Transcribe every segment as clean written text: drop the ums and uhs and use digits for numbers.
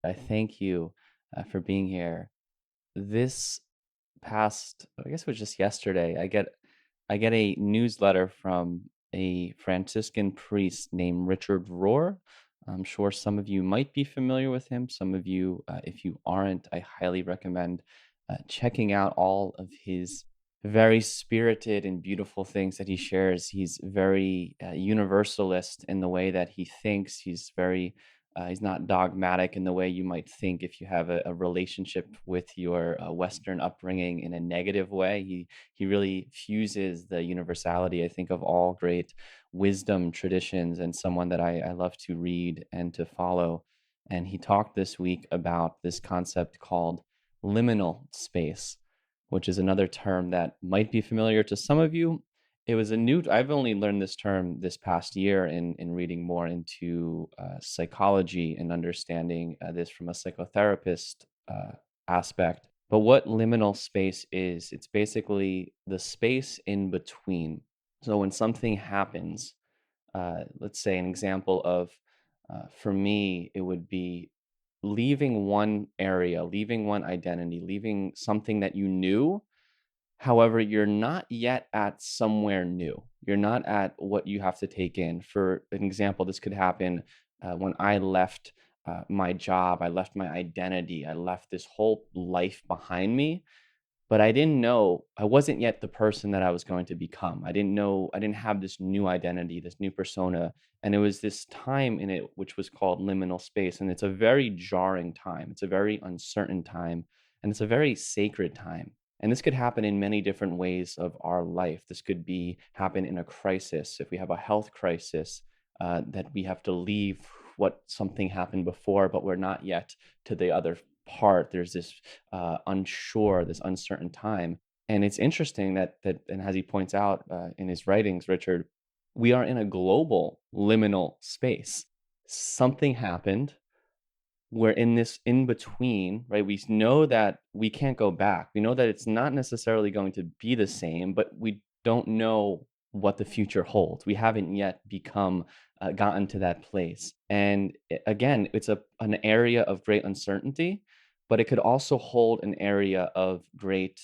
I thank you for being here. This past, I guess it was just yesterday, I get a newsletter from a Franciscan priest named Richard Rohr. I'm sure some of you might be familiar with him. Some of you, if you aren't, I highly recommend checking out all of his very spirited and beautiful things that he shares. He's very universalist in the way that he thinks. He's not dogmatic in the way you might think if you have a relationship with your Western upbringing in a negative way. He really fuses the universality, I think, of all great wisdom traditions, and someone that I love to read and to follow. And he talked this week about this concept called liminal space, which is another term that might be familiar to some of you. I've only learned this term this past year in reading more into psychology and understanding this from a psychotherapist aspect. But what liminal space is, it's basically the space in between. So when something happens, let's say an example of, for me, it would be leaving one area, leaving one identity, leaving something that you knew. However, you're not yet at somewhere new. You're not at what you have to take in. For an example, this could happen when I left my job, I left my identity, I left this whole life behind me. But I wasn't yet the person that I was going to become. I didn't have this new identity, this new persona. And it was this time in it which was called liminal space. And it's a very jarring time. It's a very uncertain time. And it's a very sacred time. And this could happen in many different ways of our life. This could happen in a crisis. If we have a health crisis, that we have to leave what something happened before, but we're not yet to the other part. There's this this uncertain time. And it's interesting and as he points out in his writings, Richard, we are in a global liminal space. Something happened. We're in this in between, right? We know that we can't go back. We know that it's not necessarily going to be the same, but we don't know what the future holds. We haven't yet gotten to that place. And again, it's an area of great uncertainty, but it could also hold an area of great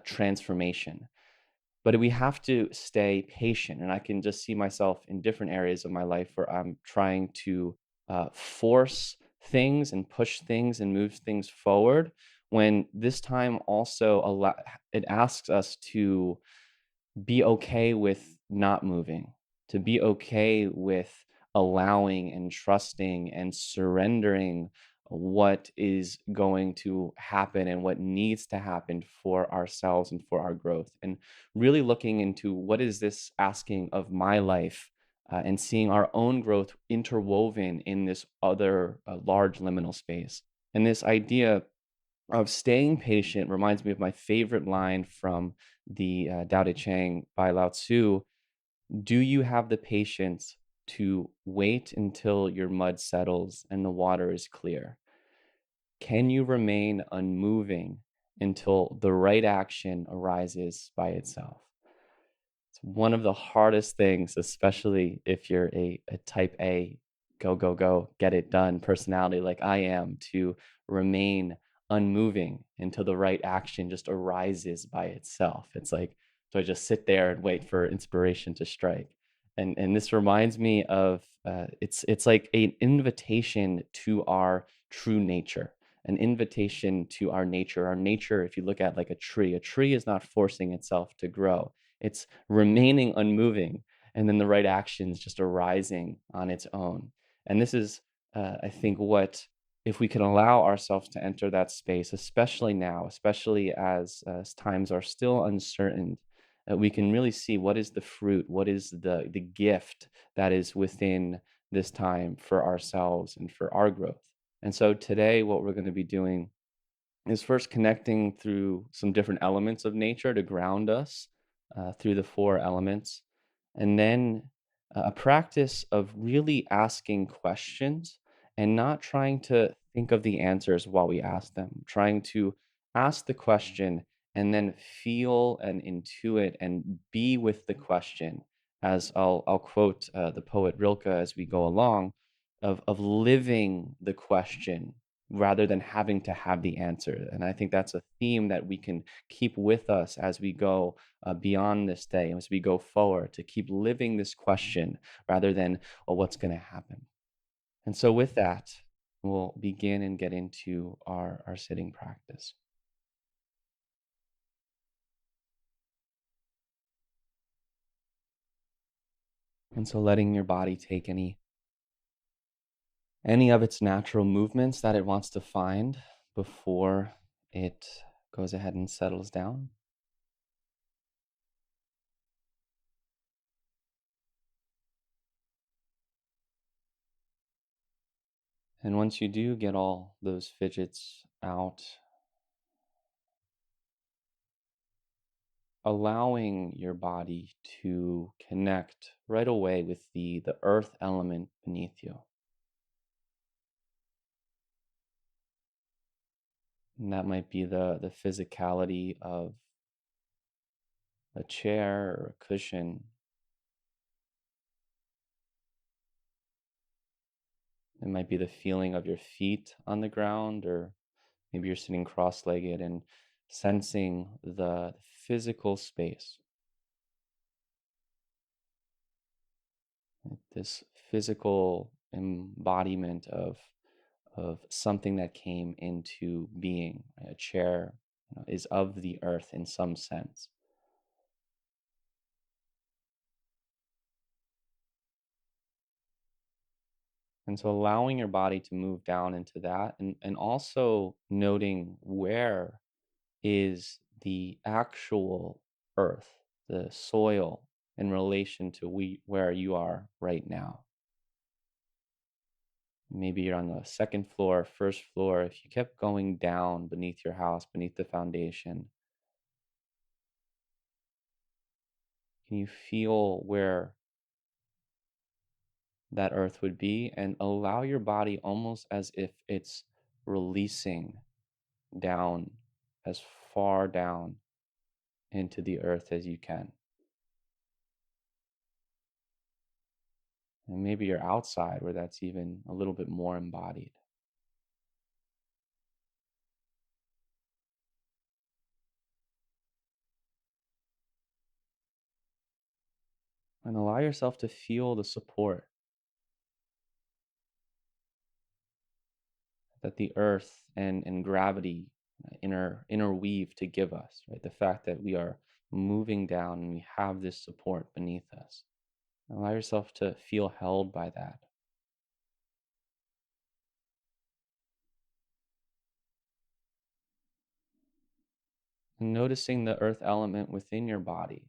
transformation. But we have to stay patient. And I can just see myself in different areas of my life where I'm trying to force things and push things and move things forward, when this time also it asks us to be okay with not moving, to be okay with allowing and trusting and surrendering what is going to happen and what needs to happen for ourselves and for our growth. And really looking into what is this asking of my life, and seeing our own growth interwoven in this other large liminal space. And this idea of staying patient reminds me of my favorite line from the Tao Te Ching by Lao Tzu. Do you have the patience to wait until your mud settles and the water is clear? Can you remain unmoving until the right action arises by itself? It's one of the hardest things, especially if you're a type A, go, go, go, get it done personality like I am, to remain unmoving until the right action just arises by itself. It's like, so I just sit there and wait for inspiration to strike. And this reminds me of it's like an invitation to our true nature, an invitation to our nature. Our nature, if you look at like a tree is not forcing itself to grow. It's remaining unmoving, and then the right actions just arising on its own. And this is, I think, if we can allow ourselves to enter that space, especially now, especially as times are still uncertain, we can really see what is the fruit, what is the gift that is within this time for ourselves and for our growth. And so today, what we're going to be doing is first connecting through some different elements of nature to ground us through the four elements, and then a practice of really asking questions and not trying to think of the answers while we ask them, trying to ask the question and then feel and intuit and be with the question. As I'll quote the poet Rilke as we go along, of living the question rather than having to have the answer. And I think that's a theme that we can keep with us as we go beyond this day, as we go forward, to keep living this question rather than, well, what's going to happen? And so with that, we'll begin and get into our sitting practice. And so letting your body take any of its natural movements that it wants to find before it goes ahead and settles down. And once you do get all those fidgets out, allowing your body to connect right away with the earth element beneath you. And that might be the physicality of a chair or a cushion. It might be the feeling of your feet on the ground, or maybe you're sitting cross-legged and sensing the physical space. This physical embodiment of something that came into being. A chair, is of the earth in some sense. And so allowing your body to move down into that, and also noting where is the actual earth, the soil, in relation to where you are right now. Maybe you're on the second floor, first floor. If you kept going down beneath your house, beneath the foundation, can you feel where that earth would be? And allow your body almost as if it's releasing down, as far down into the earth as you can. And maybe you're outside where that's even a little bit more embodied. And allow yourself to feel the support that the earth and gravity interweave to give us, right? The fact that we are moving down and we have this support beneath us. Allow yourself to feel held by that. And noticing the earth element within your body,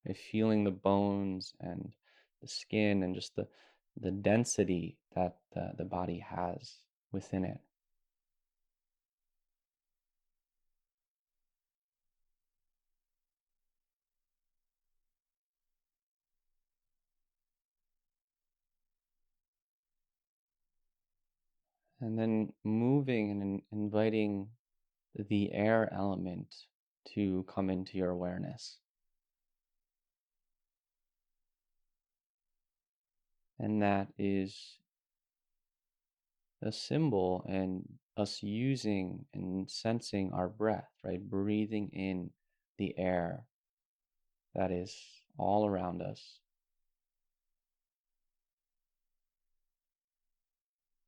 right? Feeling the bones and the skin and just the density that the body has within it. And then moving and inviting the air element to come into your awareness. And that is a symbol and us using and sensing our breath, right? Breathing in the air that is all around us.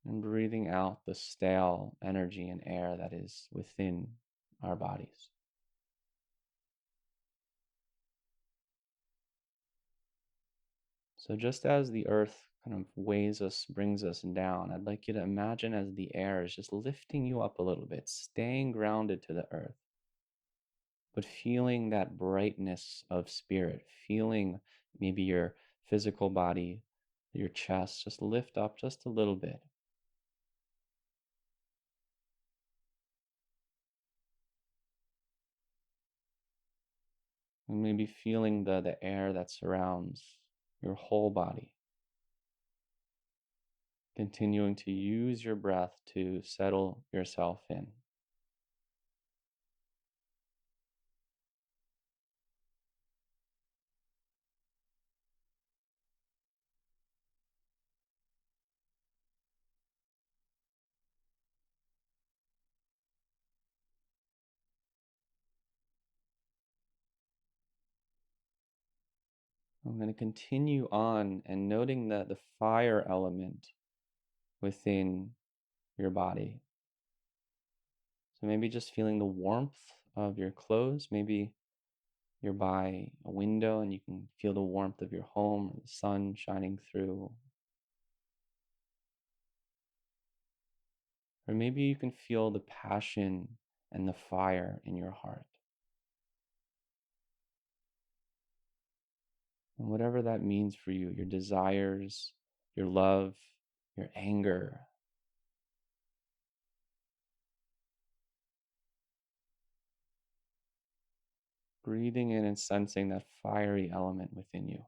And breathing out the stale energy and air that is within our bodies. So just as the earth kind of weighs us, brings us down, I'd like you to imagine as the air is just lifting you up a little bit, staying grounded to the earth, but feeling that brightness of spirit, feeling maybe your physical body, your chest, just lift up just a little bit. And maybe feeling the air that surrounds your whole body. Continuing to use your breath to settle yourself in. I'm going to continue on and noting the fire element within your body. So maybe just feeling the warmth of your clothes. Maybe you're by a window and you can feel the warmth of your home or the sun shining through. Or maybe you can feel the passion and the fire in your heart. And whatever that means for you, your desires, your love, your anger. Breathing in and sensing that fiery element within you.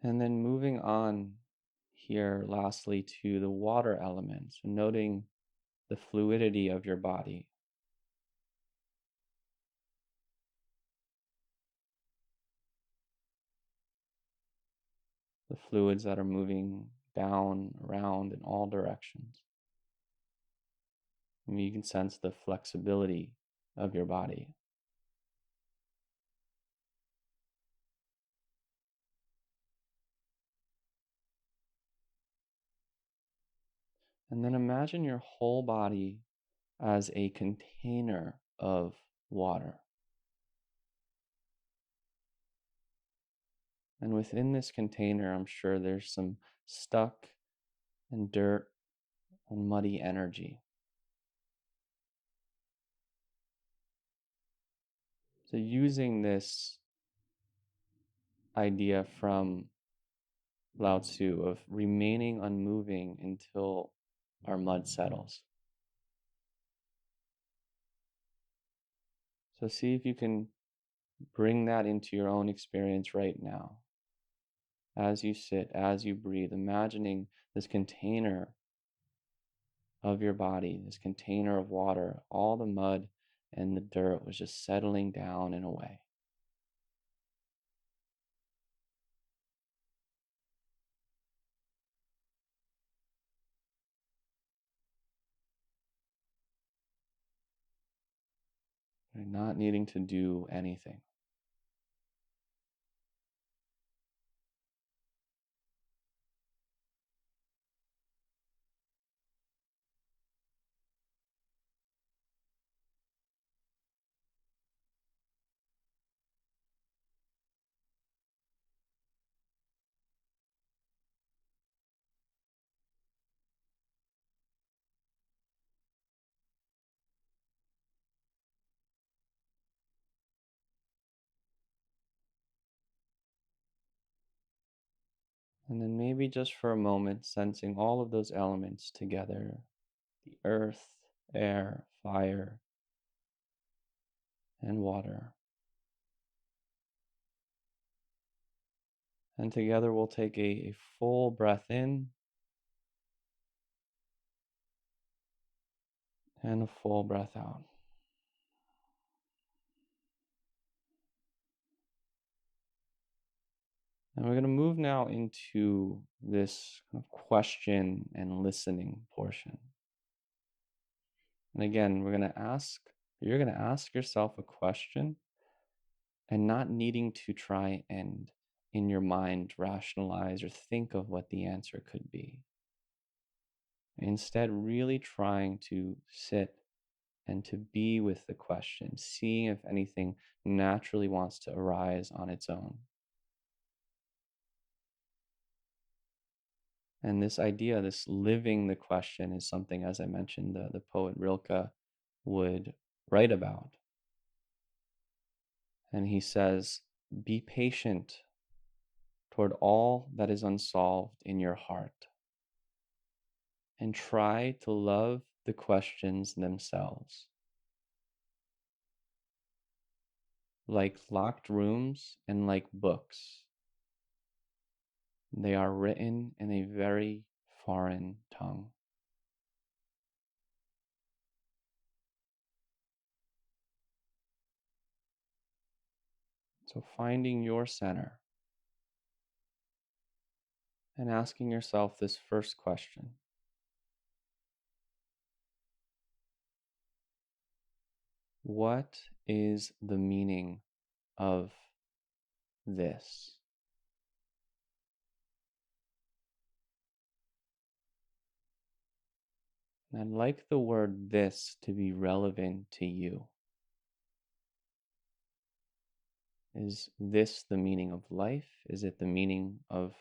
And then moving on here, lastly, to the water element. So noting the fluidity of your body. The fluids that are moving down, around in all directions. And you can sense the flexibility of your body. And then imagine your whole body as a container of water. And within this container, I'm sure there's some stuck and dirt and muddy energy. So using this idea from Lao Tzu of remaining unmoving until our mud settles. So see if you can bring that into your own experience right now. As you sit, as you breathe, imagining this container of your body, this container of water, all the mud and the dirt was just settling down and away. You're not needing to do anything. And then maybe just for a moment, sensing all of those elements together, the earth, air, fire, and water. And together we'll take a full breath in and a full breath out. And we're going to move now into this kind of question and listening portion. And again, you're going to ask yourself a question and not needing to try and in your mind rationalize or think of what the answer could be. Instead, really trying to sit and to be with the question, seeing if anything naturally wants to arise on its own. And this idea, this living the question, is something, as I mentioned, the poet Rilke would write about. And he says, be patient toward all that is unsolved in your heart, and try to love the questions themselves. Like locked rooms and like books, they are written in a very foreign tongue. So finding your center and asking yourself this first question. What is the meaning of this? And I'd like the word this to be relevant to you. Is this the meaning of life? Is it the meaning of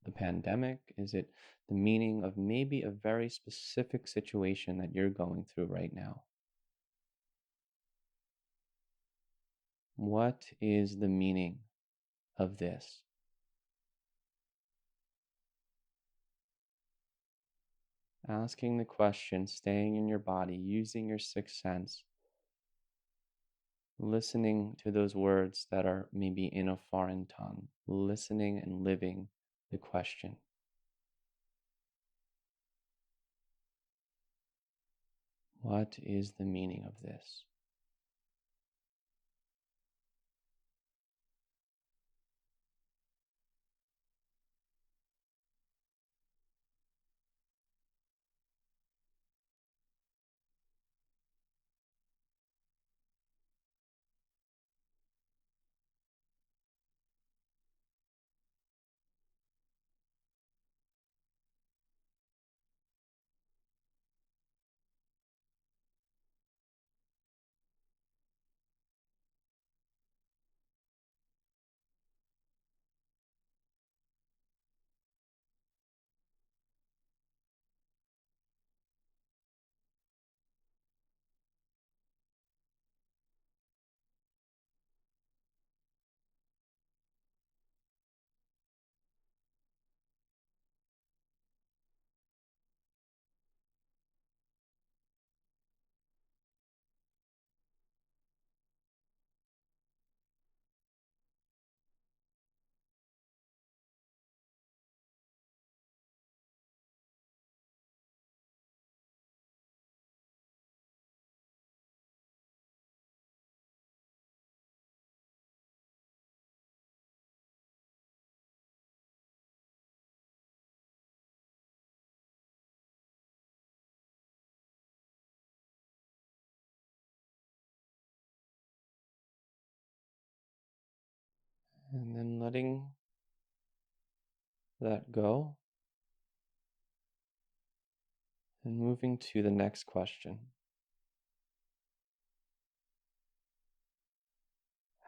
the pandemic? Is it the meaning of maybe a very specific situation that you're going through right now? What is the meaning of this? Asking the question, staying in your body, using your sixth sense, listening to those words that are maybe in a foreign tongue, listening and living the question. What is the meaning of this? And then letting that go and moving to the next question.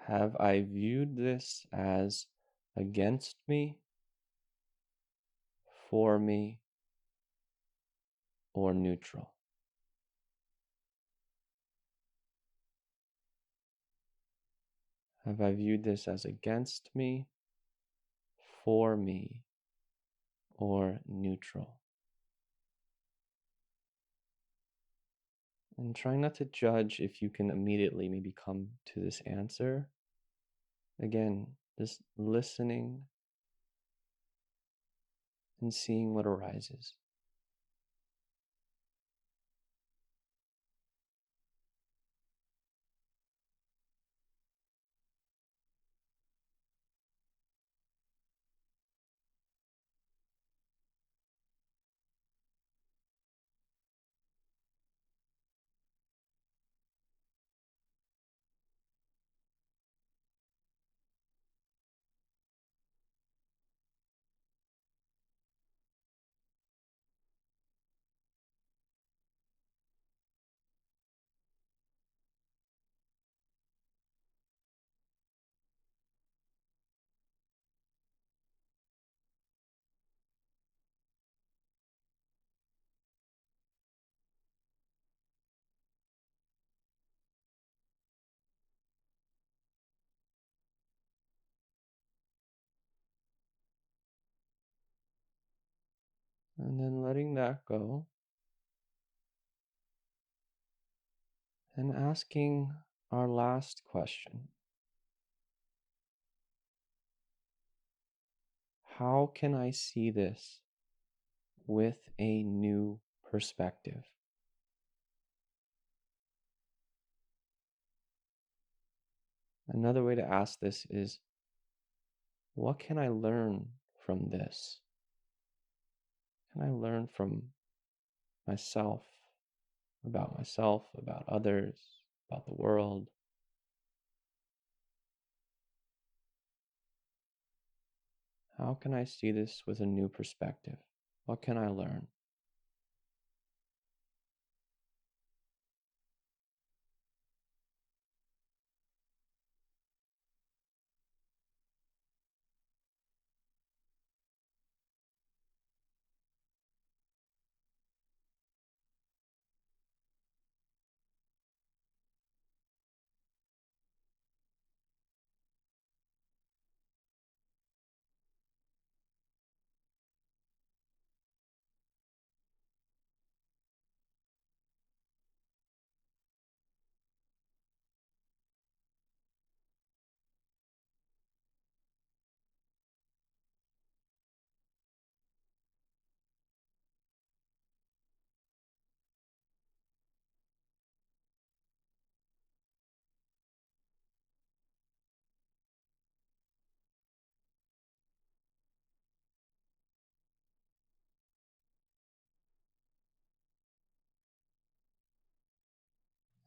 Have I viewed this as against me, for me, or neutral? Have I viewed this as against me, for me, or neutral? And try not to judge if you can immediately maybe come to this answer. Again, just listening and seeing what arises. And then letting that go and asking our last question. How can I see this with a new perspective? Another way to ask this is, what can I learn from this? Can I learn from myself, about others, about the world? How can I see this with a new perspective? What can I learn?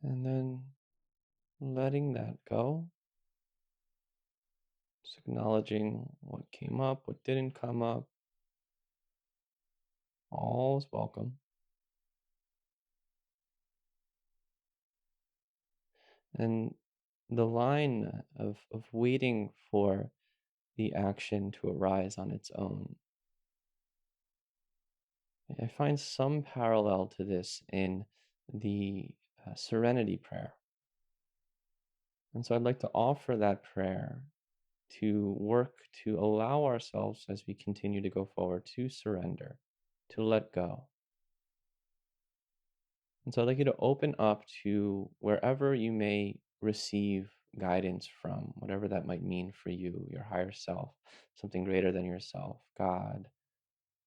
And then letting that go, just acknowledging what came up, what didn't come up, all is welcome. And the line of waiting for the action to arise on its own, I find some parallel to this in the Serenity Prayer. And so I'd like to offer that prayer to work to allow ourselves, as we continue to go forward, to surrender, to let go. And so I'd like you to open up to wherever you may receive guidance from, whatever that might mean for you, your higher self, something greater than yourself, God,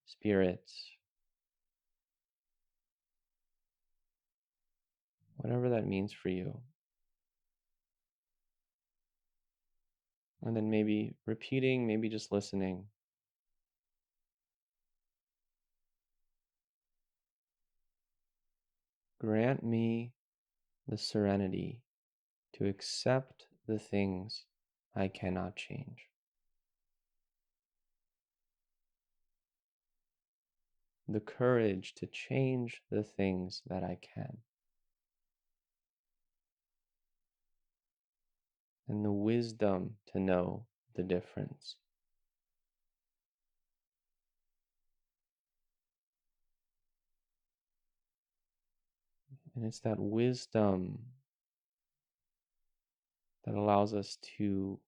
Spirit, whatever that means for you. And then maybe repeating, maybe just listening. Grant me the serenity to accept the things I cannot change. The courage to change the things that I can. And the wisdom to know the difference. And it's that wisdom that allows us to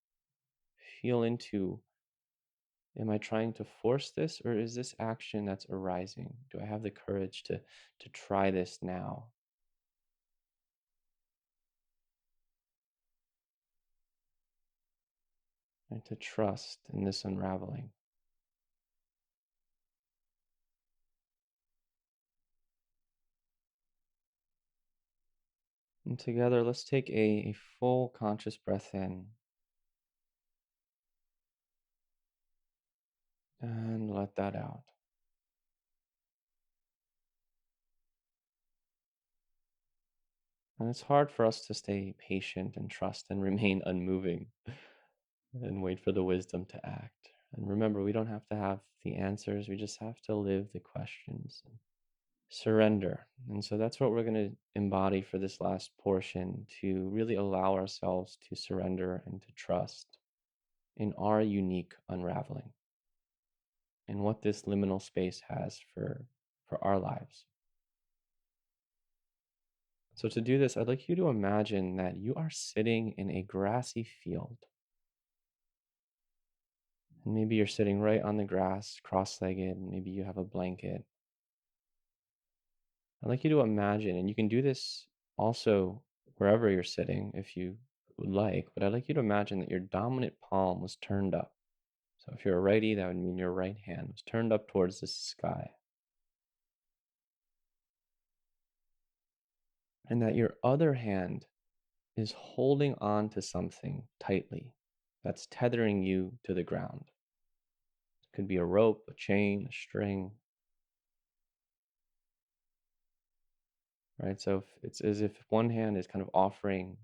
feel into, am I trying to force this, or is this action that's arising? Do I have the courage to try this now? And to trust in this unraveling. And together, let's take a full conscious breath in. And let that out. And it's hard for us to stay patient and trust and remain unmoving and wait for the wisdom to act. And remember, we don't have to have the answers, we just have to live the questions. Surrender. And so that's what we're going to embody for this last portion, to really allow ourselves to surrender and to trust in our unique unraveling and what this liminal space has for our lives. So to do this, I'd like you to imagine that you are sitting in a grassy field. And maybe you're sitting right on the grass, cross-legged, maybe you have a blanket. I'd like you to imagine, and you can do this also wherever you're sitting if you would like, but I'd like you to imagine that your dominant palm was turned up. So if you're a righty, that would mean your right hand was turned up towards the sky. And that your other hand is holding on to something tightly that's tethering you to the ground. It could be a rope, a chain, a string, right? So if it's as if one hand is kind of offering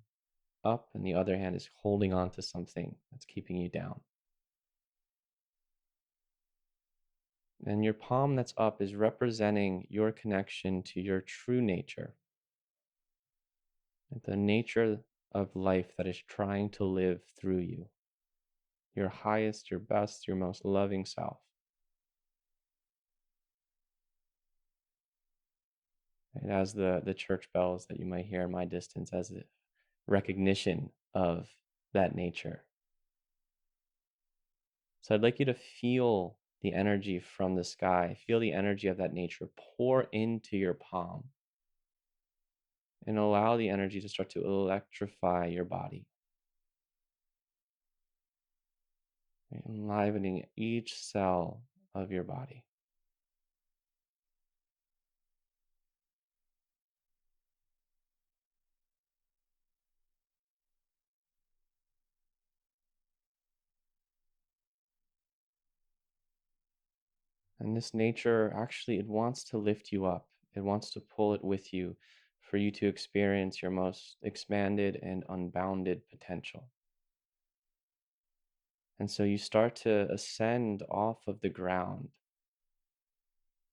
up and the other hand is holding on to something that's keeping you down. And your palm that's up is representing your connection to your true nature, the nature of life that is trying to live through you, your highest, your best, your most loving self. And as the church bells that you might hear in my distance, as a recognition of that nature. So I'd like you to feel the energy from the sky, feel the energy of that nature pour into your palm, and allow the energy to start to electrify your body, enlivening each cell of your body. And this nature, actually, it wants to lift you up. It wants to pull it with you for you to experience your most expanded and unbounded potential. And so you start to ascend off of the ground,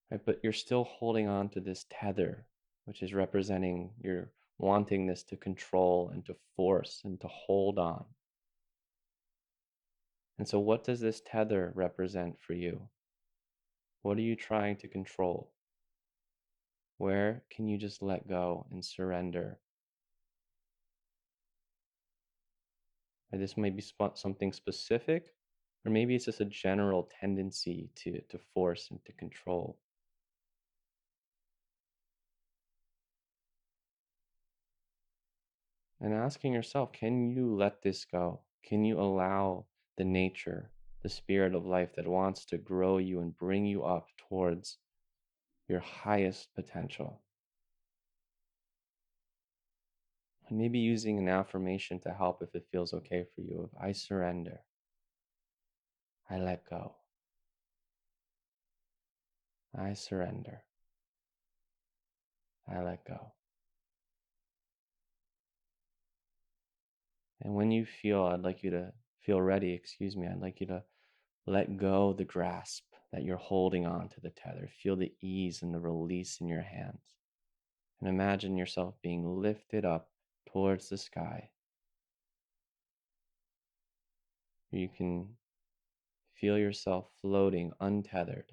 right? But you're still holding on to this tether, which is representing your wanting this to control and to force and to hold on. And so what does this tether represent for you? What are you trying to control? Where can you just let go and surrender? And this might be something specific, or maybe it's just a general tendency to force and to control. And asking yourself, can you let this go? Can you allow the nature, the spirit of life that wants to grow you and bring you up towards your highest potential? And maybe using an affirmation to help if it feels okay for you of I surrender, I let go, I surrender, I let go. And when you feel, I'd like you to feel ready, I'd like you to let go the grasp that you're holding on to the tether. Feel the ease and the release in your hands. And imagine yourself being lifted up towards the sky. You can feel yourself floating untethered.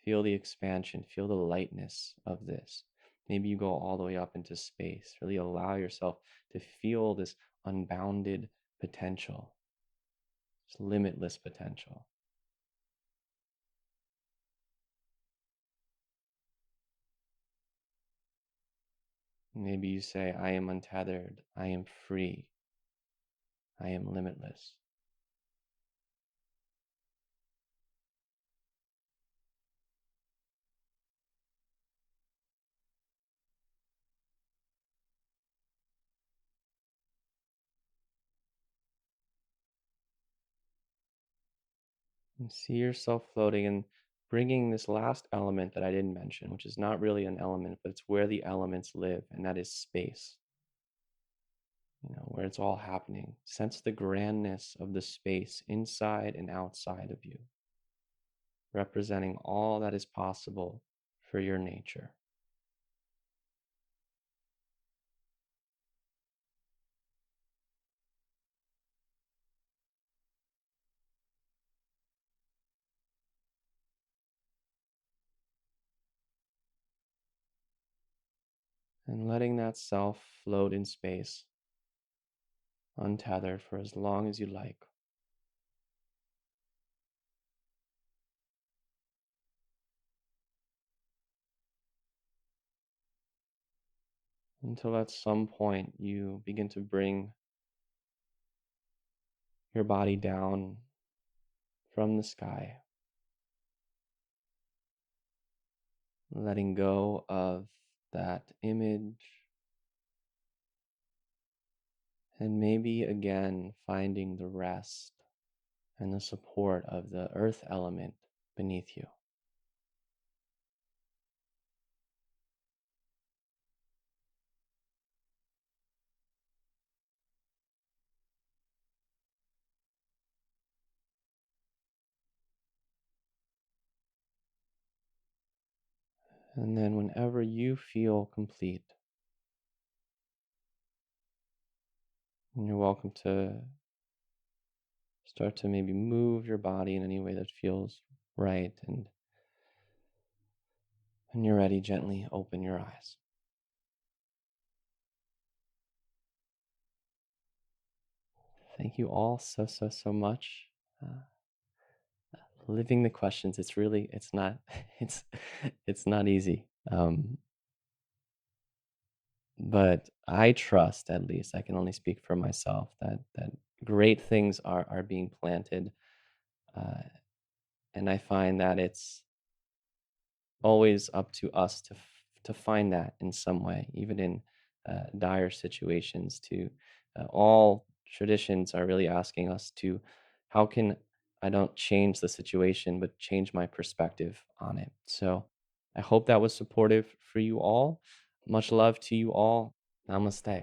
Feel the expansion, feel the lightness of this. Maybe you go all the way up into space. Really allow yourself to feel this unbounded potential, this limitless potential. Maybe you say, I am untethered, I am free, I am limitless. And see yourself floating and bringing this last element that I didn't mention, which is not really an element, but it's where the elements live, and that is space. Where it's all happening. Sense the grandness of the space inside and outside of you, representing all that is possible for your nature. And letting that self float in space, untethered for as long as you like. Until at some point you begin to bring your body down from the sky, letting go of that image And maybe again finding the rest and the support of the earth element beneath you. And then whenever you feel complete, you're welcome to start to maybe move your body in any way that feels right. And when you're ready, gently open your eyes. Thank you all so much. Uh, Living the questions, it's not, it's, it's not easy. But I trust, at least, I can only speak for myself, that great things are being planted. Uh, and I find that it's always up to us to find that in some way, even in dire situations. To all traditions are really asking us to, how can I don't change the situation, but change my perspective on it. So I hope that was supportive for you all. Much love to you all. Namaste.